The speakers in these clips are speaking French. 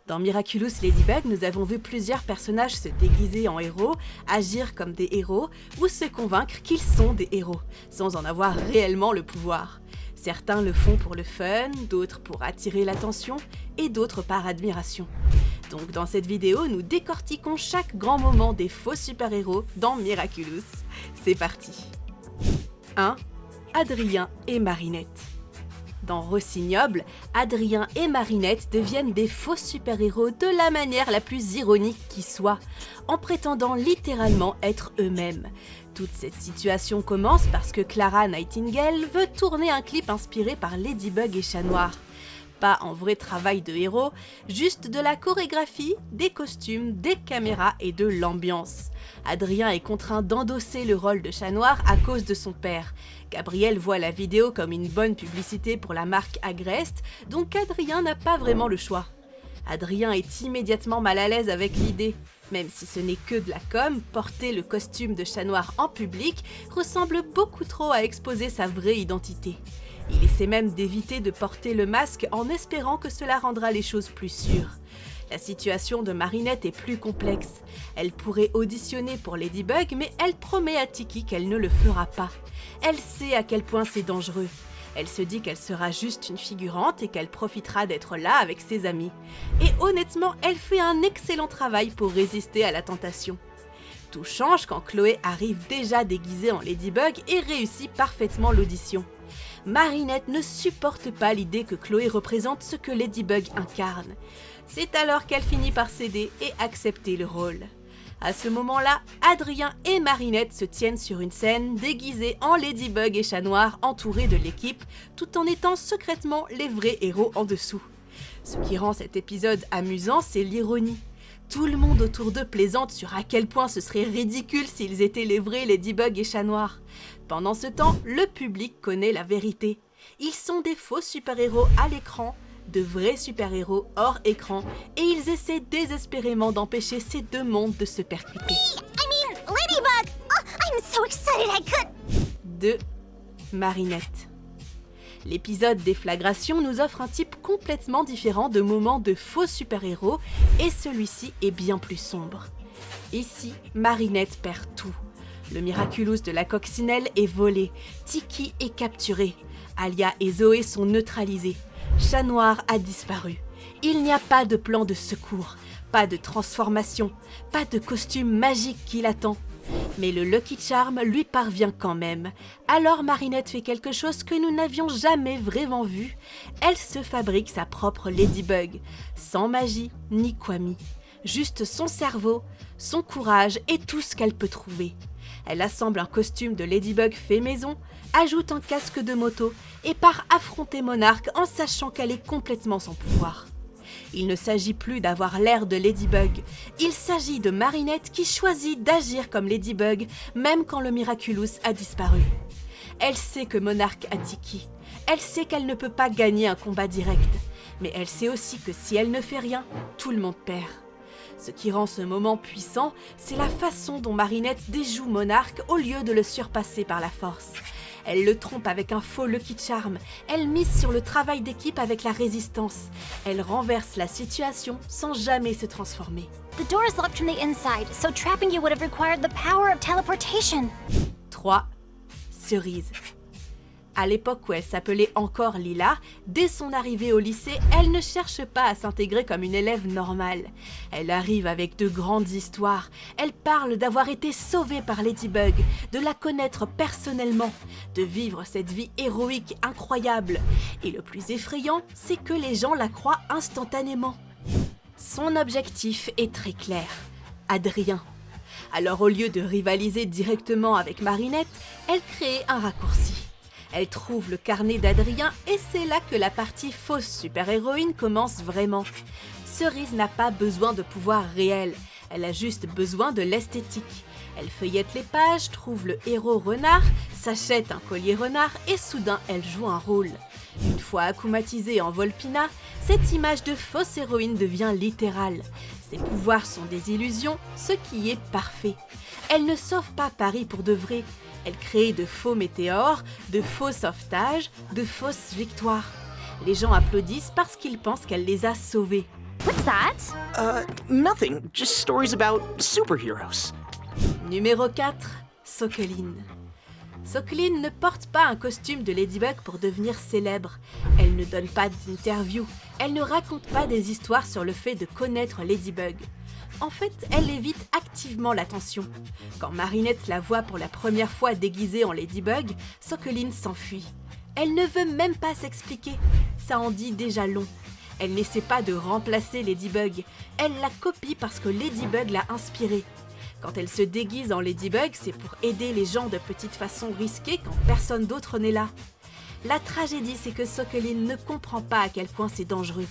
Dans Miraculous Ladybug, nous avons vu plusieurs personnages se déguiser en héros, agir comme des héros ou se convaincre qu'ils sont des héros, sans en avoir réellement le pouvoir. Certains le font pour le fun, d'autres pour attirer l'attention et d'autres par admiration. Donc dans cette vidéo, nous décortiquons chaque grand moment des faux super-héros dans Miraculous. C'est parti. 1. Adrien et Marinette. Dans Rossignol, Adrien et Marinette deviennent des faux super-héros de la manière la plus ironique qui soit, en prétendant littéralement être eux-mêmes. Toute cette situation commence parce que Clara Nightingale veut tourner un clip inspiré par Ladybug et Chat Noir. Pas en vrai travail de héros, juste de la chorégraphie, des costumes, des caméras et de l'ambiance. Adrien est contraint d'endosser le rôle de Chat Noir à cause de son père. Gabriel voit la vidéo comme une bonne publicité pour la marque Agreste, donc Adrien n'a pas vraiment le choix. Adrien est immédiatement mal à l'aise avec l'idée. Même si ce n'est que de la com, porter le costume de Chat Noir en public ressemble beaucoup trop à exposer sa vraie identité. Il essaie même d'éviter de porter le masque en espérant que cela rendra les choses plus sûres. La situation de Marinette est plus complexe. Elle pourrait auditionner pour Ladybug, mais elle promet à Tiki qu'elle ne le fera pas. Elle sait à quel point c'est dangereux. Elle se dit qu'elle sera juste une figurante et qu'elle profitera d'être là avec ses amis. Et honnêtement, elle fait un excellent travail pour résister à la tentation. Tout change quand Chloé arrive déjà déguisée en Ladybug et réussit parfaitement l'audition. Marinette ne supporte pas l'idée que Chloé représente ce que Ladybug incarne. C'est alors qu'elle finit par céder et accepter le rôle. À ce moment-là, Adrien et Marinette se tiennent sur une scène déguisés en Ladybug et Chat Noir entourés de l'équipe, tout en étant secrètement les vrais héros en dessous. Ce qui rend cet épisode amusant, c'est l'ironie. Tout le monde autour d'eux plaisante sur à quel point ce serait ridicule s'ils étaient les vrais Ladybug et Chat Noir. Pendant ce temps, le public connaît la vérité. Ils sont des faux super-héros à l'écran, de vrais super-héros hors écran, et ils essaient désespérément d'empêcher ces deux mondes de se percuter. Ladybug! Oh, I'm so excited I could... 2. Marinette. L'épisode Déflagration nous offre un type complètement différent de moments de faux super-héros, et celui-ci est bien plus sombre. Ici, Marinette perd tout. Le Miraculous de la coccinelle est volé, Tiki est capturé, Alia et Zoé sont neutralisés, Chat Noir a disparu. Il n'y a pas de plan de secours, pas de transformation, pas de costume magique qui l'attend. Mais le Lucky Charm lui parvient quand même. Alors Marinette fait quelque chose que nous n'avions jamais vraiment vu. Elle se fabrique sa propre Ladybug, sans magie ni kwami. Juste son cerveau, son courage et tout ce qu'elle peut trouver. Elle assemble un costume de Ladybug fait maison, ajoute un casque de moto et part affronter Monarch en sachant qu'elle est complètement sans pouvoir. Il ne s'agit plus d'avoir l'air de Ladybug, il s'agit de Marinette qui choisit d'agir comme Ladybug même quand le Miraculous a disparu. Elle sait que Monarch a Tiki, elle sait qu'elle ne peut pas gagner un combat direct, mais elle sait aussi que si elle ne fait rien, tout le monde perd. Ce qui rend ce moment puissant, c'est la façon dont Marinette déjoue Monarch au lieu de le surpasser par la force. Elle le trompe avec un faux Lucky Charm, elle mise sur le travail d'équipe avec la résistance. Elle renverse la situation sans jamais se transformer. The door is locked from the inside, so trapping you would have required the power of teleportation. 3. Cerise. À l'époque où elle s'appelait encore Lila, dès son arrivée au lycée, elle ne cherche pas à s'intégrer comme une élève normale. Elle arrive avec de grandes histoires. Elle parle d'avoir été sauvée par Ladybug, de la connaître personnellement, de vivre cette vie héroïque incroyable. Et le plus effrayant, c'est que les gens la croient instantanément. Son objectif est très clair. Adrien. Alors au lieu de rivaliser directement avec Marinette, elle crée un raccourci. Elle trouve le carnet d'Adrien et c'est là que la partie fausse super-héroïne commence vraiment. Cerise n'a pas besoin de pouvoir réel, elle a juste besoin de l'esthétique. Elle feuillette les pages, trouve le héros renard, s'achète un collier renard et soudain elle joue un rôle. Une fois akumatisée en Volpina, cette image de fausse héroïne devient littérale. Ses pouvoirs sont des illusions, ce qui est parfait. Elle ne sauve pas Paris pour de vrai. Elle crée de faux météores, de faux sauvetages, de fausses victoires. Les gens applaudissent parce qu'ils pensent qu'elle les a sauvés. What's that? Nothing. Just stories about superheroes. Numéro 4, Sokeline. Sokeline ne porte pas un costume de Ladybug pour devenir célèbre. Elle ne donne pas d'interview. Elle ne raconte pas des histoires sur le fait de connaître Ladybug. En fait, elle évite activement l'attention. Quand Marinette la voit pour la première fois déguisée en Ladybug, Sokeline s'enfuit. Elle ne veut même pas s'expliquer. Ça en dit déjà long. Elle n'essaie pas de remplacer Ladybug. Elle la copie parce que Ladybug l'a inspirée. Quand elle se déguise en Ladybug, c'est pour aider les gens de petites façons risquées quand personne d'autre n'est là. La tragédie, c'est que Sokeline ne comprend pas à quel point c'est dangereux.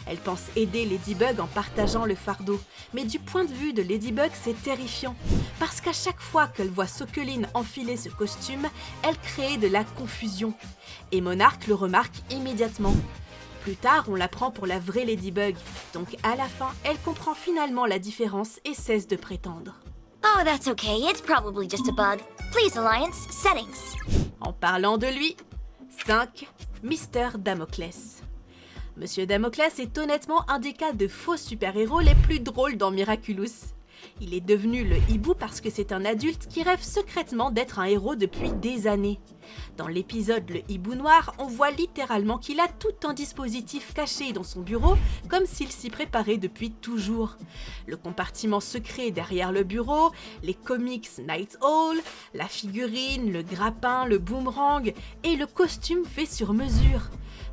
Elle pense aider Ladybug en partageant le fardeau, mais du point de vue de Ladybug, c'est terrifiant. Parce qu'à chaque fois qu'elle voit Sokeline enfiler ce costume, elle crée de la confusion. Et Monarch le remarque immédiatement. Plus tard, on la prend pour la vraie Ladybug, donc à la fin, elle comprend finalement la différence et cesse de prétendre. Oh, that's okay. It's probably just a bug. Please, Alliance, settings. En parlant de lui, 5. Mister Damoclès. Monsieur Damoclès est honnêtement un des cas de faux super-héros les plus drôles dans Miraculous. Il est devenu le hibou parce que c'est un adulte qui rêve secrètement d'être un héros depuis des années. Dans l'épisode Le Hibou Noir, on voit littéralement qu'il a tout un dispositif caché dans son bureau, comme s'il s'y préparait depuis toujours. Le compartiment secret derrière le bureau, les comics Night Owl, la figurine, le grappin, le boomerang et le costume fait sur mesure.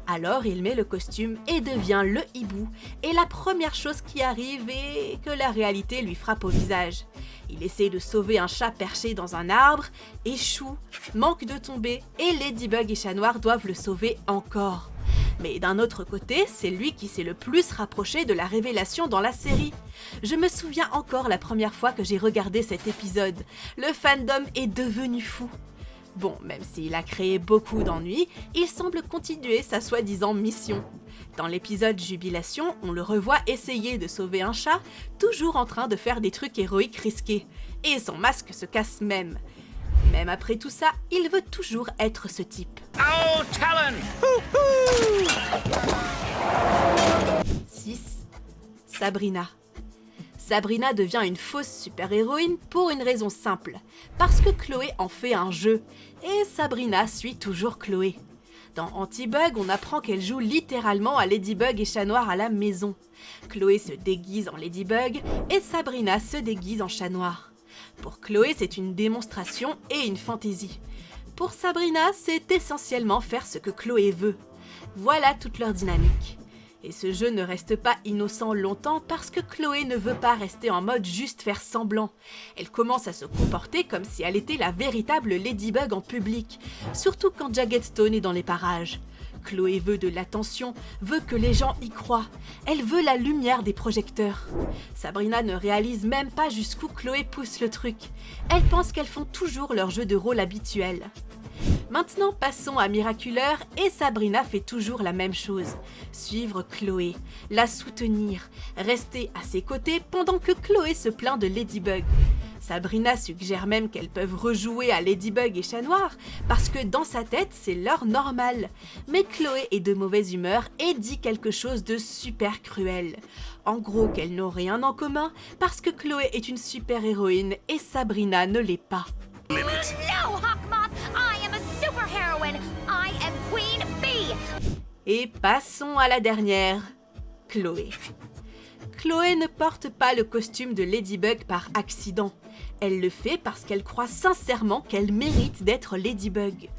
Alors il met le costume et devient le hibou, et la première chose qui arrive est que la réalité lui frappe au visage. Il essaie de sauver un chat perché dans un arbre, échoue, manque de tomber, et Ladybug et Chat Noir doivent le sauver encore. Mais d'un autre côté, c'est lui qui s'est le plus rapproché de la révélation dans la série. Je me souviens encore la première fois que j'ai regardé cet épisode. Le fandom est devenu fou. Bon, même s'il a créé beaucoup d'ennuis, il semble continuer sa soi-disant mission. Dans l'épisode Jubilation, on le revoit essayer de sauver un chat, toujours en train de faire des trucs héroïques risqués. Et son masque se casse même. Même après tout ça, il veut toujours être ce type. Oh, Talon! 6. Sabrina. Sabrina devient une fausse super-héroïne pour une raison simple. Parce que Chloé en fait un jeu. Et Sabrina suit toujours Chloé. Dans Anti-Bug, on apprend qu'elle joue littéralement à Ladybug et Chat Noir à la maison. Chloé se déguise en Ladybug et Sabrina se déguise en Chat Noir. Pour Chloé, c'est une démonstration et une fantaisie. Pour Sabrina, c'est essentiellement faire ce que Chloé veut. Voilà toute leur dynamique. Et ce jeu ne reste pas innocent longtemps parce que Chloé ne veut pas rester en mode juste faire semblant. Elle commence à se comporter comme si elle était la véritable Ladybug en public, surtout quand Jagged Stone est dans les parages. Chloé veut de l'attention, veut que les gens y croient. Elle veut la lumière des projecteurs. Sabrina ne réalise même pas jusqu'où Chloé pousse le truc. Elle pense qu'elles font toujours leur jeu de rôle habituel. Maintenant, passons à Miraculeur et Sabrina fait toujours la même chose. Suivre Chloé, la soutenir, rester à ses côtés pendant que Chloé se plaint de Ladybug. Sabrina suggère même qu'elles peuvent rejouer à Ladybug et Chat Noir parce que dans sa tête, c'est l'heure normale. Mais Chloé est de mauvaise humeur et dit quelque chose de super cruel. En gros, qu'elles n'ont rien en commun parce que Chloé est une super-héroïne et Sabrina ne l'est pas. No, Hawkmoth! I am a superheroine! I am Queen Bee! Et passons à la dernière, Chloé. Chloé ne porte pas le costume de Ladybug par accident. Elle le fait parce qu'elle croit sincèrement qu'elle mérite d'être Ladybug.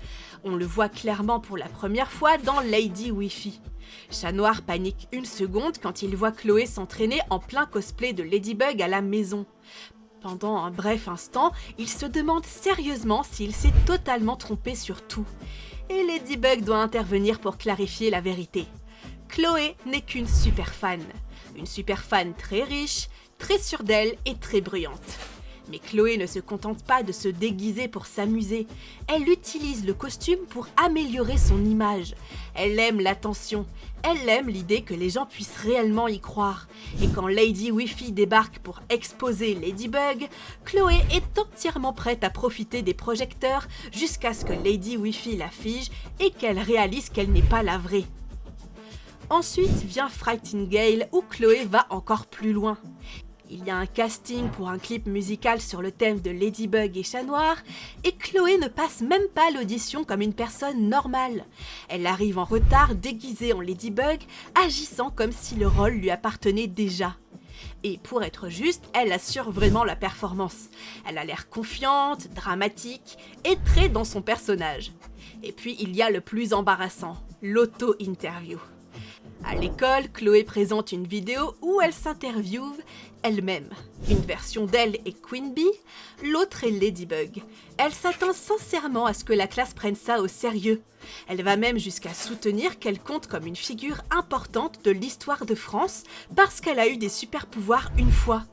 On le voit clairement pour la première fois dans Lady Wi-Fi. Chat Noir panique une seconde quand il voit Chloé s'entraîner en plein cosplay de Ladybug à la maison. Pendant un bref instant, il se demande sérieusement s'il s'est totalement trompé sur tout. Et Ladybug doit intervenir pour clarifier la vérité. Chloé n'est qu'une super fan. Une super fan très riche, très sûre d'elle et très bruyante. Mais Chloé ne se contente pas de se déguiser pour s'amuser. Elle utilise le costume pour améliorer son image. Elle aime l'attention. Elle aime l'idée que les gens puissent réellement y croire. Et quand Lady Wi-Fi débarque pour exposer Ladybug, Chloé est entièrement prête à profiter des projecteurs jusqu'à ce que Lady Wi-Fi la fige et qu'elle réalise qu'elle n'est pas la vraie. Ensuite vient Frightened Gale où Chloé va encore plus loin. Il y a un casting pour un clip musical sur le thème de Ladybug et Chat Noir, et Chloé ne passe même pas l'audition comme une personne normale. Elle arrive en retard déguisée en Ladybug, agissant comme si le rôle lui appartenait déjà. Et pour être juste, elle assure vraiment la performance. Elle a l'air confiante, dramatique et très dans son personnage. Et puis il y a le plus embarrassant, l'auto-interview. À l'école, Chloé présente une vidéo où elle s'interviewe elle-même. Une version d'elle est Queen Bee, l'autre est Ladybug. Elle s'attend sincèrement à ce que la classe prenne ça au sérieux. Elle va même jusqu'à soutenir qu'elle compte comme une figure importante de l'histoire de France parce qu'elle a eu des super pouvoirs une fois.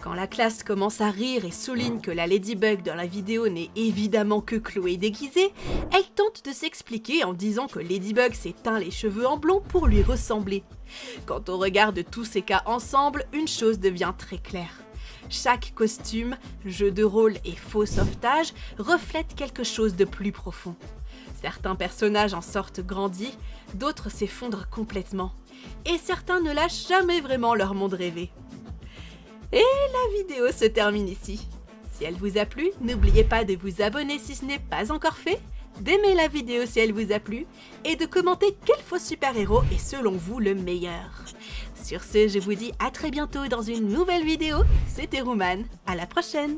Quand la classe commence à rire et souligne que la Ladybug dans la vidéo n'est évidemment que Chloé déguisée, elle tente de s'expliquer en disant que Ladybug s'est teint les cheveux en blond pour lui ressembler. Quand on regarde tous ces cas ensemble, une chose devient très claire. Chaque costume, jeu de rôle et faux sauvetage reflète quelque chose de plus profond. Certains personnages en sortent grandis, d'autres s'effondrent complètement. Et certains ne lâchent jamais vraiment leur monde rêvé. Et la vidéo se termine ici. Si elle vous a plu, n'oubliez pas de vous abonner si ce n'est pas encore fait, d'aimer la vidéo si elle vous a plu, et de commenter quel faux super-héros est selon vous le meilleur. Sur ce, je vous dis à très bientôt dans une nouvelle vidéo. C'était Rouman, à la prochaine!